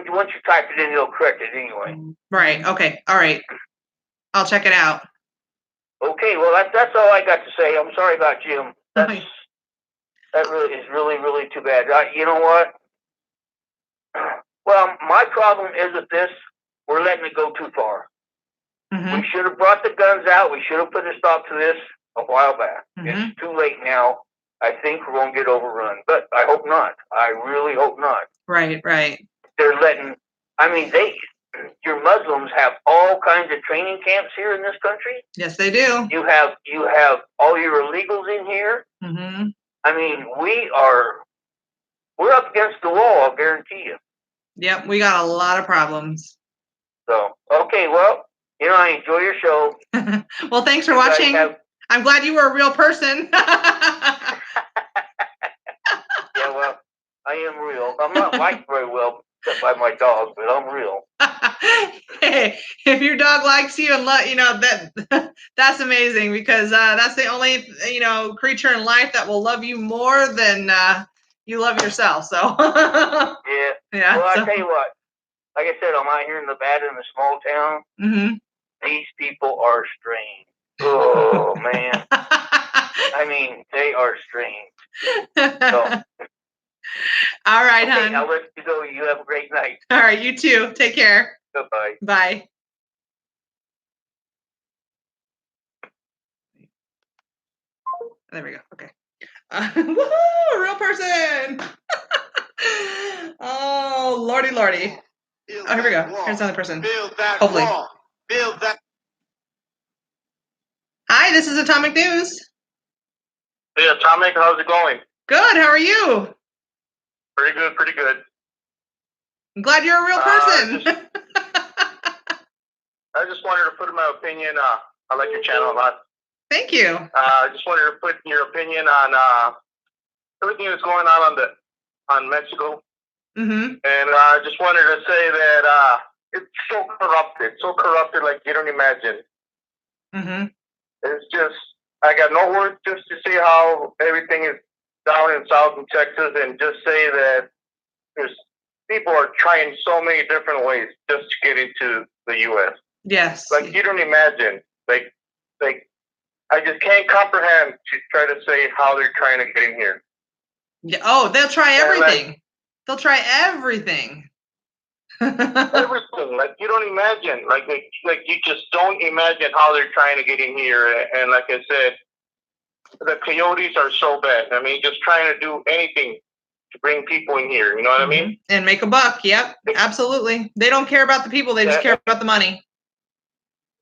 [SPEAKER 3] once you type it in, it'll correct it anyway.
[SPEAKER 1] Right. Okay. All right. I'll check it out.
[SPEAKER 3] Okay. Well, that's all I got to say. I'm sorry about Jim. That really is really, really too bad. You know what? Well, my problem is with this. We're letting it go too far. We should have brought the guns out. We should have put a stop to this a while back. It's too late now. I think we're going to get overrun, but I hope not. I really hope not.
[SPEAKER 1] Right.
[SPEAKER 3] They're letting, your Muslims have all kinds of training camps here in this country.
[SPEAKER 1] Yes, they do.
[SPEAKER 3] You have all your illegals in here. I mean, we're up against the wall, I'll guarantee you.
[SPEAKER 1] Yep, we got a lot of problems.
[SPEAKER 3] So, okay, well, I enjoy your show.
[SPEAKER 1] Well, thanks for watching. I'm glad you were a real person.
[SPEAKER 3] Yeah, well, I am real. I'm not liked very well except by my dog, but I'm real.
[SPEAKER 1] Hey, if your dog likes you and that's amazing, because that's the only creature in life that will love you more than you love yourself. So
[SPEAKER 3] yeah. Well, I tell you what. Like I said, I'm out here in Nevada in a small town. These people are strange. Oh man. I mean, they are strange. So.
[SPEAKER 1] All right,
[SPEAKER 3] okay,
[SPEAKER 1] hon.
[SPEAKER 3] I'll let you go. You have a great night.
[SPEAKER 1] All right, you too. Take care.
[SPEAKER 3] Bye-bye.
[SPEAKER 1] Bye. There we go. Okay. Woohoo! A real person. Oh, lordy. Oh, here we go. Here's another person. Hopefully. Hi, this is Atomic News.
[SPEAKER 3] Hey, Atomic, how's it going?
[SPEAKER 1] Good. How are you?
[SPEAKER 3] Pretty good.
[SPEAKER 1] I'm glad you're a real person.
[SPEAKER 3] I just wanted to put in my opinion. I like your channel a lot.
[SPEAKER 1] Thank you.
[SPEAKER 3] I just wanted to put your opinion on everything that's going on Mexico. And I just wanted to say that it's so corrupted like you don't imagine. It's just, I got no words just to say how everything is down in South in Texas, and just say that people are trying so many different ways just to get into the U.S.
[SPEAKER 1] Yes.
[SPEAKER 3] Like you don't imagine. Like I just can't comprehend to try to say how they're trying to get in here.
[SPEAKER 1] Yeah. Oh, they'll try everything. They'll try everything.
[SPEAKER 3] Everything. Like you don't imagine. Like you just don't imagine how they're trying to get in here. And like I said, the coyotes are so bad. I mean, just trying to do anything to bring people in here. You know what I mean?
[SPEAKER 1] And make a buck. Yep, absolutely. They don't care about the people. They just care about the money.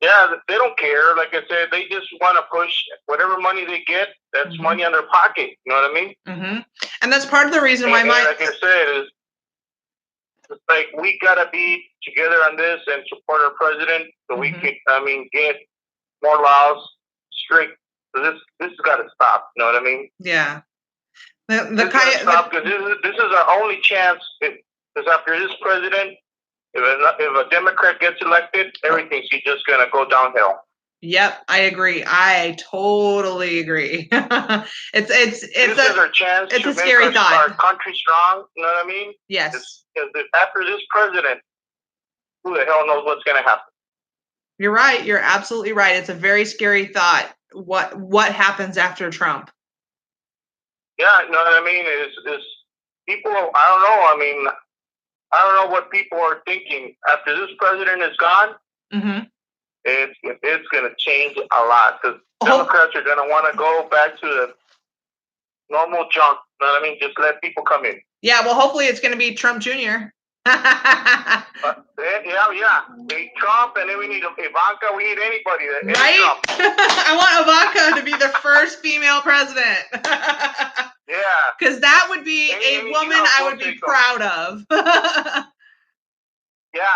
[SPEAKER 3] Yeah, they don't care. Like I said, they just want to push whatever money they get. That's money in their pocket. You know what I mean?
[SPEAKER 1] And that's part of the reason why
[SPEAKER 3] like I said, it's like we gotta be together on this and support our president so we can, get more laws strict. So this has got to stop. You know what I mean?
[SPEAKER 1] Yeah.
[SPEAKER 3] Stop, because this is our only chance. Because after this president, if a Democrat gets elected, everything's just gonna go downhill.
[SPEAKER 1] Yep, I agree. I totally agree. This is
[SPEAKER 3] our chance.
[SPEAKER 1] It's
[SPEAKER 3] to
[SPEAKER 1] a scary
[SPEAKER 3] make
[SPEAKER 1] thought.
[SPEAKER 3] Our country strong. You know what I mean?
[SPEAKER 1] Yes.
[SPEAKER 3] Because after this president, who the hell knows what's gonna happen?
[SPEAKER 1] You're right. You're absolutely right. It's a very scary thought. What happens after Trump?
[SPEAKER 3] Yeah, you know what I mean? Is people? I don't know. I mean, I don't know what people are thinking after this president is gone. It's going to change a lot, because Democrats are going to want to go back to the normal junk. You know what I mean? Just let people come in.
[SPEAKER 1] Yeah, well, hopefully it's going to be Trump Jr.
[SPEAKER 3] Yeah. Trump, and then we need Ivanka. We need anybody.
[SPEAKER 1] Right? I want Ivanka to be the first female president.
[SPEAKER 3] Yeah.
[SPEAKER 1] Because that would be a woman I would be proud of.
[SPEAKER 3] Yeah,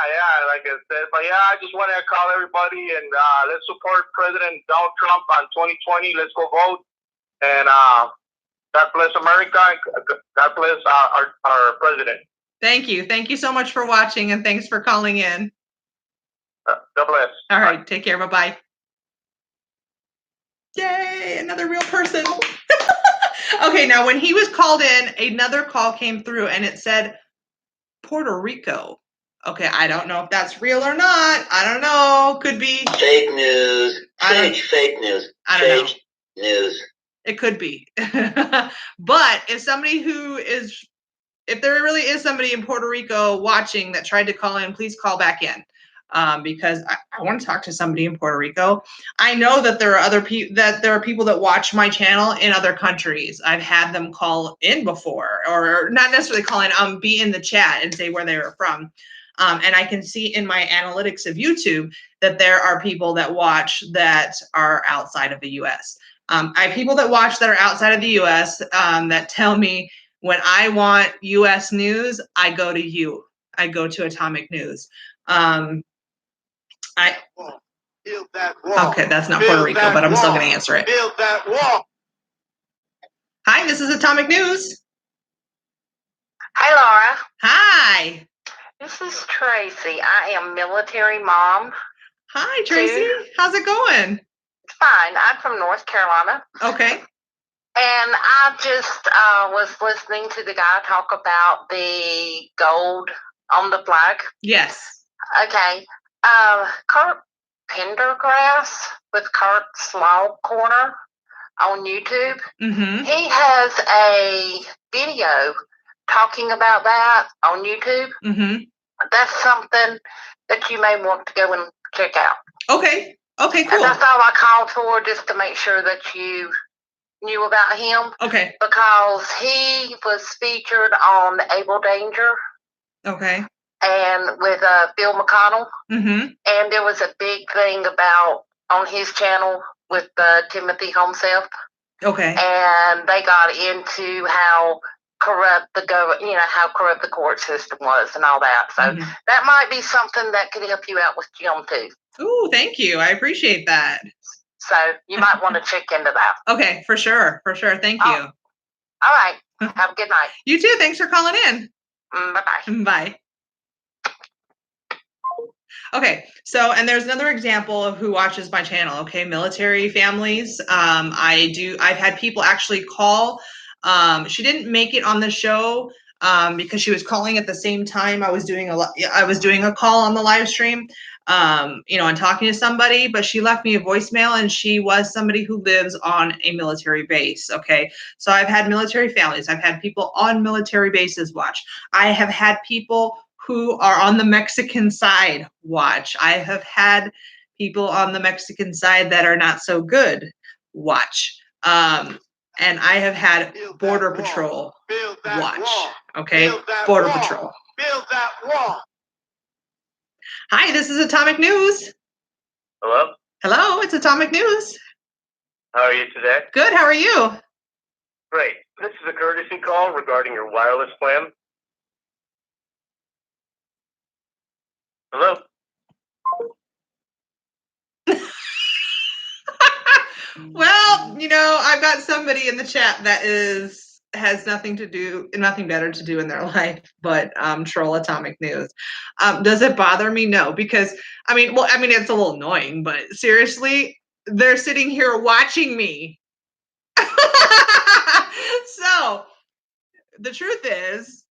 [SPEAKER 3] like I said. But yeah, I just want to call everybody, and let's support President Donald Trump on 2020. Let's go vote. And God bless America. God bless our president.
[SPEAKER 1] Thank you. Thank you so much for watching, and thanks for calling in.
[SPEAKER 3] God bless.
[SPEAKER 1] All right. Bye. Take care. Bye-bye. Yay, another real person. Okay, now when he was called in, another call came through, and it said Puerto Rico. Okay, I don't know if that's real or not. I don't know. Could be
[SPEAKER 2] fake news. Fake news.
[SPEAKER 1] I don't know.
[SPEAKER 2] News.
[SPEAKER 1] It could be. But if there really is somebody in Puerto Rico watching that tried to call in, please call back in. because I want to talk to somebody in Puerto Rico. I know that there are people that watch my channel in other countries. I've had them call in before, or not necessarily call in, be in the chat and say where they were from. And I can see in my analytics of YouTube that there are people that watch that are outside of the US. I have people that watch that are outside of the US that tell me when I want US news, I go to you. I go to Atomic News. Okay, that's not Puerto Rico, but I'm still going to answer it.
[SPEAKER 4] Build that wall.
[SPEAKER 1] Hi, this is Atomic News.
[SPEAKER 5] Hi, Laura.
[SPEAKER 1] Hi.
[SPEAKER 5] This is Tracy. I am military mom.
[SPEAKER 1] Hi, Tracy. How's it going?
[SPEAKER 5] It's fine. I'm from North Carolina.
[SPEAKER 1] Okay.
[SPEAKER 5] And I just was listening to the guy talk about the gold on the flag.
[SPEAKER 1] Yes.
[SPEAKER 5] Okay. Kurt Pendergrass with Kurt's Law Corner on YouTube.
[SPEAKER 1] Mm-hmm.
[SPEAKER 5] He has a video talking about that on YouTube.
[SPEAKER 1] Mm-hmm.
[SPEAKER 5] That's something that you may want to go and check out.
[SPEAKER 1] Okay. Okay, cool.
[SPEAKER 5] And that's all I called for, just to make sure that you knew about him.
[SPEAKER 1] Okay.
[SPEAKER 5] Because he was featured on Able Danger.
[SPEAKER 1] Okay.
[SPEAKER 5] And with Phil McConnell.
[SPEAKER 1] Mm-hmm.
[SPEAKER 5] And there was a big thing about on his channel with Timothy Homself.
[SPEAKER 1] Okay.
[SPEAKER 5] And they got into how corrupt how corrupt the court system was and all that. So that might be something that could help you out with Jim too.
[SPEAKER 1] Ooh, thank you. I appreciate that.
[SPEAKER 5] So you might want to check into that.
[SPEAKER 1] Okay, for sure. For sure. Thank you.
[SPEAKER 5] All right. Have a good night.
[SPEAKER 1] You too. Thanks for calling in.
[SPEAKER 5] Bye-bye.
[SPEAKER 1] Bye. Okay, so, and there's another example of who watches my channel, okay, military families. I've had people actually call. She didn't make it on the show because she was calling at the same time I was doing a call on the live stream, and talking to somebody, but she left me a voicemail, and she was somebody who lives on a military base, okay? So I've had military families. I've had people on military bases watch. I have had people who are on the Mexican side watch. I have had people on the Mexican side that are not so good watch. And I have had Border Patrol watch. Okay, Border Patrol.
[SPEAKER 4] Build that wall.
[SPEAKER 1] Hi, this is Atomic News.
[SPEAKER 3] Hello?
[SPEAKER 1] Hello, it's Atomic News.
[SPEAKER 3] How are you today?
[SPEAKER 1] Good, how are you?
[SPEAKER 3] Great. This is a courtesy call regarding your wireless plan. Hello?
[SPEAKER 1] Well, I've got somebody in the chat that has nothing better to do in their life but troll Atomic News. Does it bother me? No, because it's a little annoying, but seriously, they're sitting here watching me. So the truth is,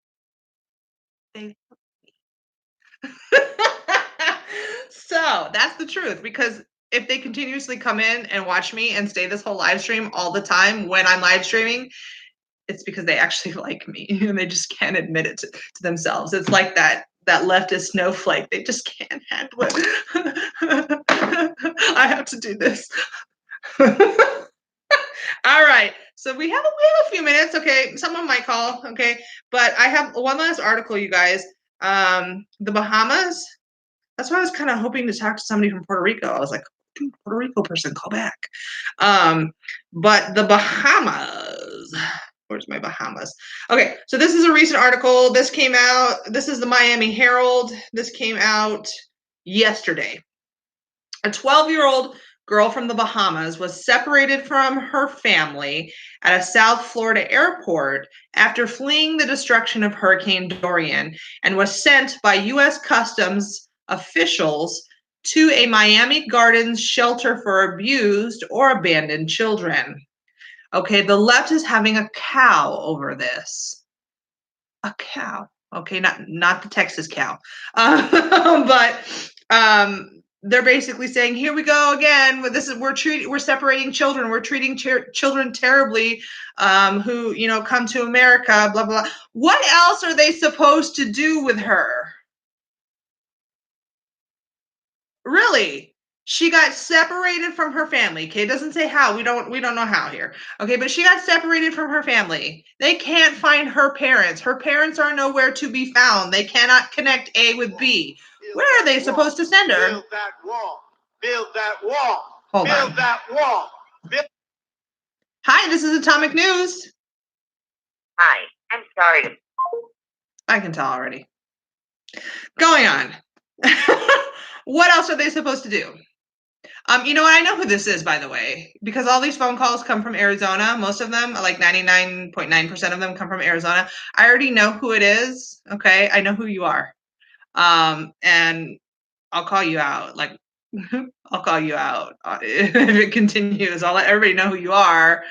[SPEAKER 1] they so that's the truth, because if they continuously come in and watch me and stay this whole live stream all the time when I'm live streaming, it's because they actually like me and they just can't admit it to themselves. It's like that leftist snowflake. They just can't handle it. I have to do this. All right. So we have a few minutes. Okay. Someone might call. Okay. But I have one last article, you guys. The Bahamas. That's why I was kind of hoping to talk to somebody from Puerto Rico. I was like, Puerto Rico person, call back. But the Bahamas. Where's my Bahamas? Okay, so this is a recent article. This came out. This is the Miami Herald. This came out yesterday. A 12-year-old girl from the Bahamas was separated from her family at a South Florida airport after fleeing the destruction of Hurricane Dorian and was sent by U.S. Customs officials to a Miami Gardens shelter for abused or abandoned children. Okay, the left is having a cow over this. A cow. Okay, not the Texas cow. But they're basically saying, here we go again. We're separating children. We're treating children terribly who come to America, blah, blah, blah. What else are they supposed to do with her? Really. She got separated from her family. Okay, it doesn't say how. We don't know how here. Okay, but she got separated from her family. They can't find her parents. Her parents are nowhere to be found. They cannot connect A with B. Where are they supposed to send her?
[SPEAKER 4] Build that wall. Build that wall.
[SPEAKER 1] Hold
[SPEAKER 4] Build
[SPEAKER 1] on.
[SPEAKER 4] that wall.
[SPEAKER 1] Hi, this is Atomic News.
[SPEAKER 5] Hi, I'm sorry.
[SPEAKER 1] I can tell already. Going on. What else are they supposed to do? You know what? I know who this is, by the way, because all these phone calls come from Arizona. Most of them, like 99.9% of them, come from Arizona. I already know who it is. Okay, I know who you are, and I'll call you out. Like, I'll call you out if it continues. I'll let everybody know who you are,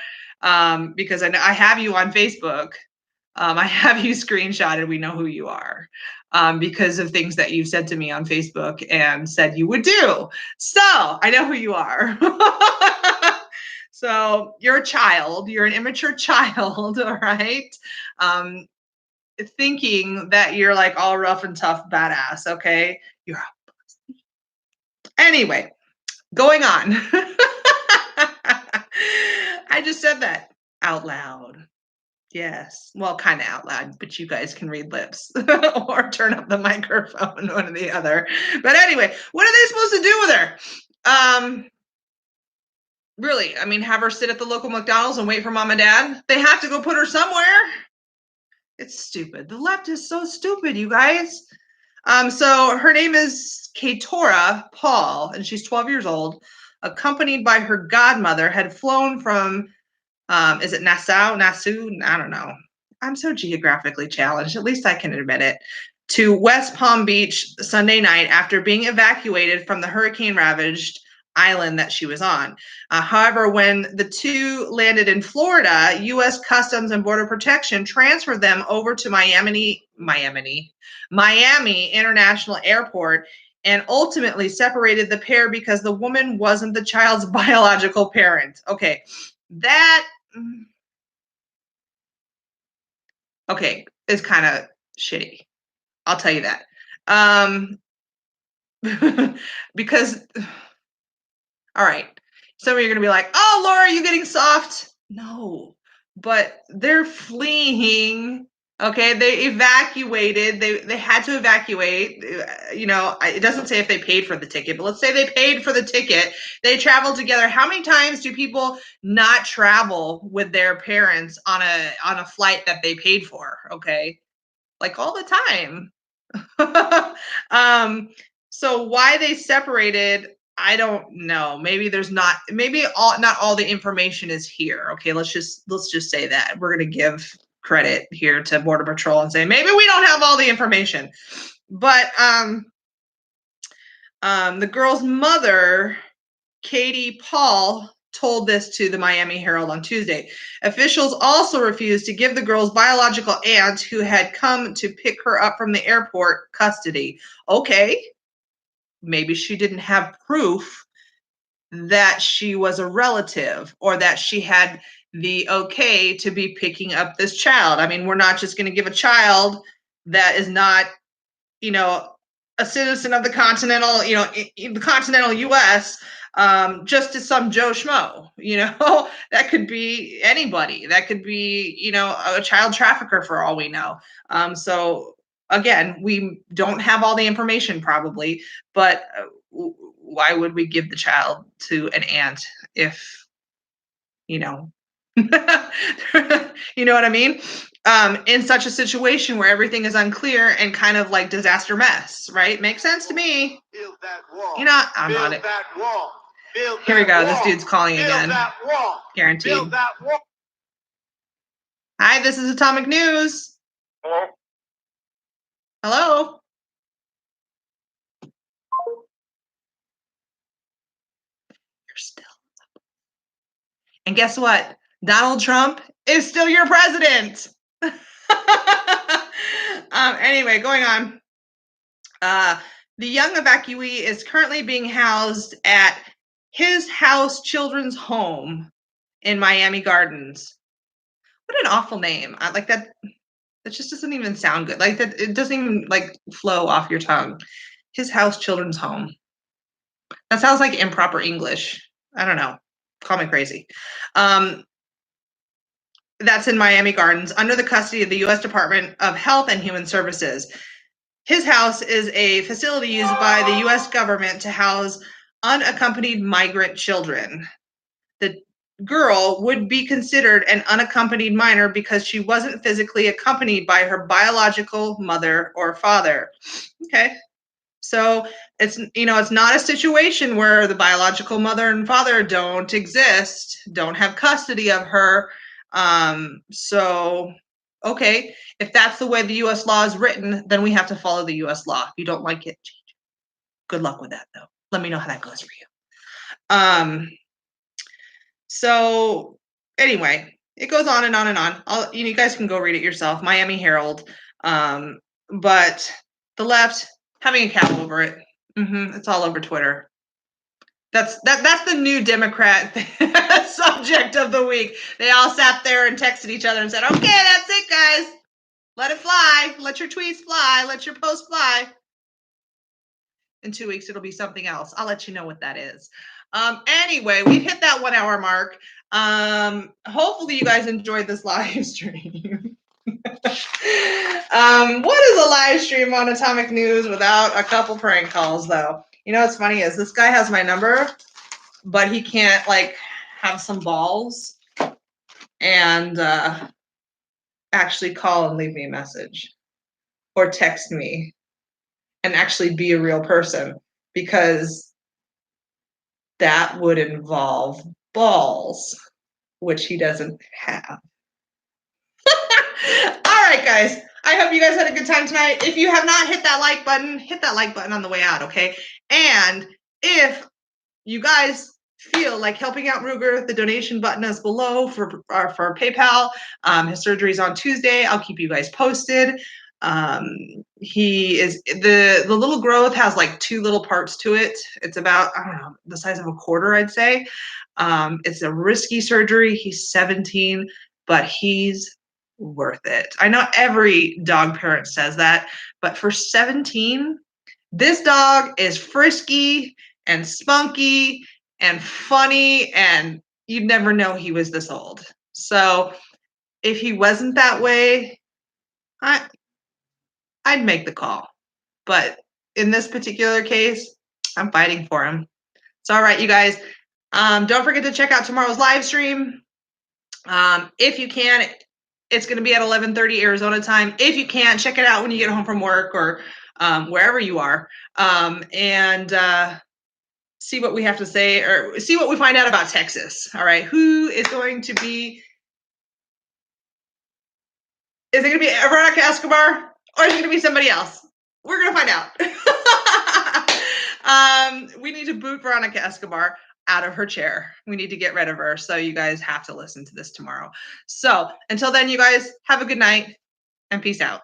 [SPEAKER 1] because I know I have you on Facebook. I have you screenshotted. We know who you are, because of things that you said to me on Facebook and said you would do. So I know who you are. So you're a child. You're an immature child, all right? Thinking that you're like all rough and tough badass, okay? You're anyway, going on. I just said that out loud. Yes. Well, kind of out loud, but you guys can read lips or turn up the microphone, one or the other. But anyway, what are they supposed to do with her? Really, I mean, have her sit at the local McDonald's and wait for mom and dad? They have to go put her somewhere. It's stupid. The left is so stupid, you guys. So her name is Katora Paul, and she's 12 years old, accompanied by her godmother, had flown from is it Nassau? I don't know. I'm so geographically challenged. At least I can admit it. To West Palm Beach Sunday night after being evacuated from the hurricane-ravaged island that she was on. However, when the two landed in Florida, U.S. Customs and Border Protection transferred them over to Miami International Airport and ultimately separated the pair because the woman wasn't the child's biological parent. Okay, that is kind of shitty. I'll tell you that. Because, all right, some of you are going to be like, oh, Laura, are you getting soft? No, but they're fleeing. Okay, they evacuated. They had to evacuate. You know, it doesn't say if they paid for the ticket, but let's say they paid for the ticket. They traveled together. How many times do people not travel with their parents on a flight that they paid for? Okay, like all the time. So why they separated, I don't know. Maybe not all the information is here. Okay, let's just say that. We're gonna give credit here to Border Patrol and say maybe we don't have all the information. But the girl's mother, Katie Paul, told this to the Miami Herald on Tuesday. Officials also refused to give the girl's biological aunt, who had come to pick her up from the airport, custody. Okay, maybe she didn't have proof that she was a relative or that she had the okay to be picking up this child. I mean, we're not just going to give a child that is not, you know, a citizen of the continental, the continental U.S., just to some Joe Schmo, that could be anybody. That could be, a child trafficker for all we know. So again, we don't have all the information probably, but why would we give the child to an aunt if, you know what I mean? In such a situation where everything is unclear and kind of like disaster mess, right? Makes sense to me.
[SPEAKER 4] Build that wall.
[SPEAKER 1] I'm
[SPEAKER 4] Build
[SPEAKER 1] on it.
[SPEAKER 4] That wall. Build
[SPEAKER 1] Here we go.
[SPEAKER 4] That
[SPEAKER 1] This
[SPEAKER 4] wall.
[SPEAKER 1] dude's calling
[SPEAKER 4] Build
[SPEAKER 1] again.
[SPEAKER 4] That wall.
[SPEAKER 1] Guaranteed.
[SPEAKER 4] Build that wall.
[SPEAKER 1] Hi, this is Atomic News.
[SPEAKER 3] Hello?
[SPEAKER 1] Hello. You're still. And guess what? Donald Trump is still your president. Anyway, going on. The young evacuee is currently being housed at his house children's home in Miami Gardens. What an awful name. I like that. That just doesn't even sound good. Like that, it doesn't even like flow off your tongue. His house children's home. That sounds like improper English. I don't know. Call me crazy. That's in Miami Gardens, under the custody of the U.S. Department of Health and Human Services. His house is a facility used by the U.S. government to house unaccompanied migrant children. The girl would be considered an unaccompanied minor because she wasn't physically accompanied by her biological mother or father. Okay. So it's not a situation where the biological mother and father don't exist, don't have custody of her. So, okay, if that's the way the U.S. law is written, then we have to follow the U.S. law. If you don't like it, change it. Good luck with that, though. Let me know how that goes for you. So anyway, it goes on and on and on. You guys can go read it yourself. Miami Herald. But the left having a cap over it. It's all over Twitter. That's the new Democrat subject of the week. They all sat there and texted each other and said, "Okay, that's it, guys. Let it fly. Let your tweets fly. Let your posts fly." In 2 weeks, it'll be something else. I'll let you know what that is. Anyway, we've hit that 1 hour mark. Hopefully you guys enjoyed this live stream. What is a live stream on Atomic News without a couple prank calls, though? You know what's funny is this guy has my number, but he can't have some balls and actually call and leave me a message or text me and actually be a real person, because that would involve balls, which he doesn't have. All right, guys. I hope you guys had a good time tonight. If you have not hit that like button, hit that like button on the way out, okay? And if you guys feel like helping out Ruger, the donation button is below for PayPal. His surgery is on Tuesday. I'll keep you guys posted. He is the little growth has 2 little parts to it. It's about, I don't know, the size of a quarter, I'd say. It's a risky surgery. He's 17, but he's worth it. I know every dog parent says that, but for 17, this dog is frisky and spunky and funny, and you'd never know he was this old. So if he wasn't that way, I'd make the call. But in this particular case, I'm fighting for him. It's all right, you guys. Don't forget to check out tomorrow's live stream. If you can, it's going to be at 11:30 Arizona time. If you can, check it out when you get home from work or wherever you are, and see what we have to say, or see what we find out about Texas. All right, who is going to be? Is it going to be Veronica Escobar, or is it going to be somebody else? We're going to find out. We need to boot Veronica Escobar out of her chair. We need to get rid of her. So you guys have to listen to this tomorrow. So until then, you guys have a good night and peace out.